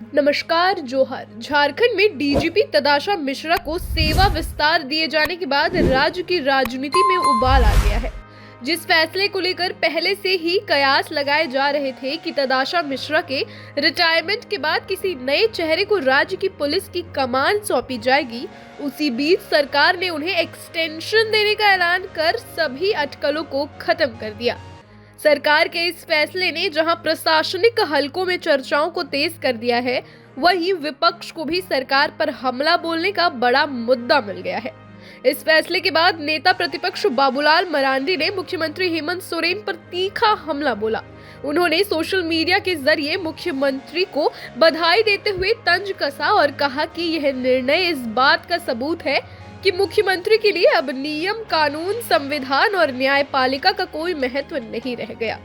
नमस्कार जोहर। झारखंड में डीजीपी तदाशा मिश्रा को सेवा विस्तार दिए जाने के बाद राज्य की राजनीति में उबाल आ गया है। जिस फैसले को लेकर पहले से ही कयास लगाए जा रहे थे कि तदाशा मिश्रा के रिटायरमेंट के बाद किसी नए चेहरे को राज्य की पुलिस की कमान सौंपी जाएगी, उसी बीच सरकार ने उन्हें एक्सटेंशन देने का ऐलान कर सभी अटकलों को खत्म कर दिया। सरकार के इस फैसले ने जहां प्रशासनिक हलकों में चर्चाओं को तेज कर दिया है, वहीं विपक्ष को भी सरकार पर हमला बोलने का बड़ा मुद्दा मिल गया है। इस फैसले के बाद नेता प्रतिपक्ष बाबूलाल मरांडी ने मुख्यमंत्री हेमंत सोरेन पर तीखा हमला बोला। उन्होंने सोशल मीडिया के जरिए मुख्यमंत्री को बधाई देते हुए तंज कसा और कहा कि यह निर्णय इस बात का सबूत है कि मुख्यमंत्री के लिए अब नियम, कानून, संविधान और न्यायपालिका का कोई महत्व नहीं रह गया।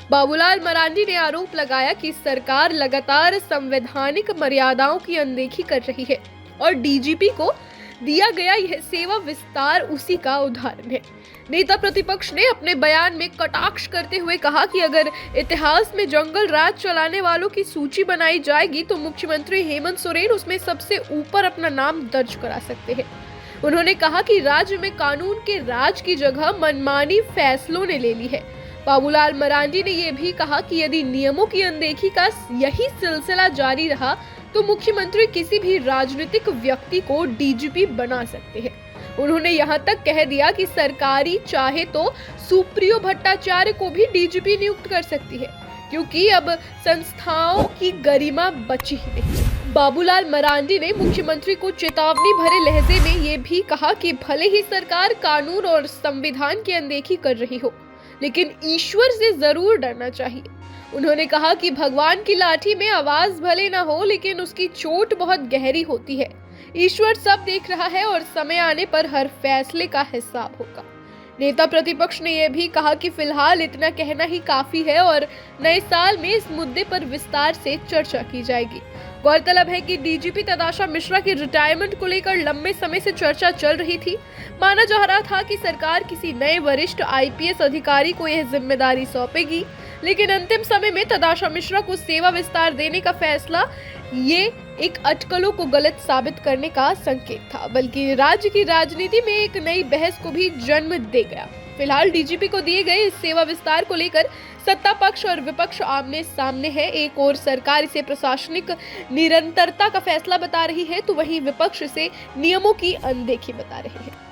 बाबूलाल मरांडी ने आरोप लगाया कि सरकार लगातार संवैधानिक मर्यादाओं की अनदेखी कर रही है और डीजीपी को दिया गया यह सेवा विस्तार उसी का उदाहरण है। नेता प्रतिपक्ष ने अपने बयान में कटाक्ष करते हुए कहा कि अगर इतिहास में जंगल राज चलाने वालों की सूची बनाई जाएगी तो मुख्यमंत्री हेमंत सोरेन उसमें सबसे ऊपर अपना नाम दर्ज करा सकते हैं। उन्होंने कहा कि राज्य में कानून के राज की जगह मनमानी फैसलों ने ले ली है। बाबूलाल मरांडी ने यह भी कहा कि यदि नियमों की अनदेखी का यही सिलसिला जारी रहा तो मुख्यमंत्री किसी भी राजनीतिक व्यक्ति को डीजीपी बना सकते हैं। उन्होंने यहां तक कह दिया कि सरकारी चाहे तो सुप्रियो भट्टाचार्य को भी डीजीपी नियुक्त कर सकती है, क्योंकि अब संस्थाओं की गरिमा बची ही नहीं। बाबूलाल मरांडी ने मुख्यमंत्री को चेतावनी भरे लहजे में ये भी कहा कि भले ही सरकार कानून और संविधान की अनदेखी कर रही हो, लेकिन ईश्वर से जरूर डरना चाहिए। उन्होंने कहा कि भगवान की लाठी में आवाज भले ना हो, लेकिन उसकी चोट बहुत गहरी होती है। ईश्वर सब देख रहा है और समय आने पर हर फैसले का हिसाब होगा। नेता प्रतिपक्ष ने यह भी कहा कि फिलहाल इतना कहना ही काफी है और नए साल में इस मुद्दे पर विस्तार से चर्चा की जाएगी। गौरतलब है कि डीजीपी तदाशा मिश्रा के रिटायरमेंट को लेकर लंबे समय से चर्चा चल रही थी। माना जा रहा था कि सरकार किसी नए वरिष्ठ आईपीएस अधिकारी को यह जिम्मेदारी सौंपेगी, लेकिन अंतिम समय में तदाशा मिश्रा को सेवा विस्तार देने का फैसला ये एक अटकलों को गलत साबित करने का संकेत था, बल्कि राज्य की राजनीति में एक नई बहस को भी जन्म दे गया। फिलहाल डीजीपी को दिए गए इस सेवा विस्तार को लेकर सत्ता पक्ष और विपक्ष आमने सामने है। एक और सरकार इसे प्रशासनिक निरंतरता का फैसला बता रही है, तो वहीं विपक्ष इसे नियमों की अनदेखी बता रही है।